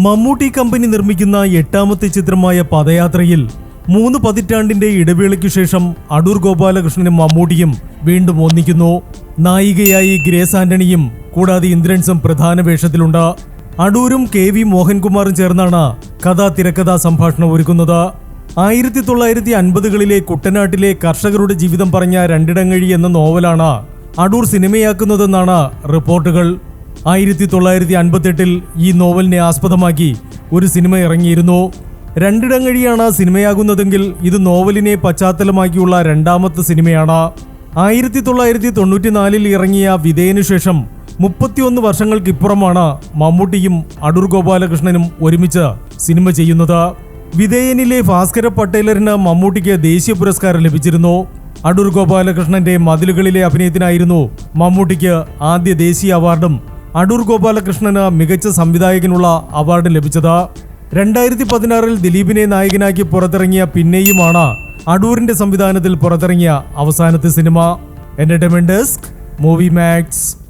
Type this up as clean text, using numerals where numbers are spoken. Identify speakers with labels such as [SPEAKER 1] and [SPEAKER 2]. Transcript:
[SPEAKER 1] Mammootty company നിർമ്മിക്കുന്ന 8ാമത്തെ ചിത്രമായ പദയാത്രയിൽ 3 പതിറ്റാണ്ടിന്റെ ഇടവേളയ്ക്കു ശേഷം അടൂർ ഗോപാലകൃഷ്ണനും മമ്മൂട്ടിയും വീണ്ടും ഒന്നിക്കുന്നു. നായികയായി ഗ്രേസ് ആന്റണിയും കൂടാതെ ഇന്ദ്രൻസും പ്രധാന വേഷത്തിലുണ്ട്. അടൂരും KV മോഹൻകുമാറും ചേർന്നാണ് തിരക്കഥാ സംഭാഷണം ഒരുക്കുന്നത്. 1950കളിലെ കുട്ടനാട്ടിലെ കർഷകരുടെ ജീവിതം പറഞ്ഞ രണ്ടിടങ്ങഴി എന്ന നോവലാണ് അടൂർ സിനിമയാക്കുന്നതെന്നാണ് റിപ്പോർട്ടുകൾ. 1958ൽ ഈ നോവലിനെ ആസ്പദമാക്കി ഒരു സിനിമ ഇറങ്ങിയിരുന്നു. രണ്ടിടങ്ങഴിയാണ് സിനിമയാകുന്നതെങ്കിൽ ഇത് നോവലിനെ പശ്ചാത്തലമാക്കിയുള്ള 2ാമത്തെ സിനിമയാണ്. 1994ൽ ഇറങ്ങിയ വിധേയനു ശേഷം 31 വർഷങ്ങൾക്കിപ്പുറമാണ് മമ്മൂട്ടിയും അടൂർ ഗോപാലകൃഷ്ണനും ഒരുമിച്ച് സിനിമ ചെയ്യുന്നത്. വിധേയനിലെ ഭാസ്കര പട്ടേലറിന് മമ്മൂട്ടിക്ക് ദേശീയ പുരസ്കാരം ലഭിച്ചിരുന്നു. അടൂർ ഗോപാലകൃഷ്ണന്റെ മതിലുകളിലെ അഭിനയത്തിനായിരുന്നു മമ്മൂട്ടിക്ക് ആദ്യ ദേശീയ അവാർഡും അടൂർ ഗോപാലകൃഷ്ണന് മികച്ച സംവിധായകനുള്ള അവാർഡ് ലഭിച്ചത്. 2016ൽ ദിലീപിനെ നായകനാക്കി പുറത്തിറങ്ങിയ പിന്നെയുമാണ് അടൂരിന്റെ സംവിധാനത്തിൽ പുറത്തിറങ്ങിയ അവസാനത്തെ സിനിമ. Entertainment desk, movie max.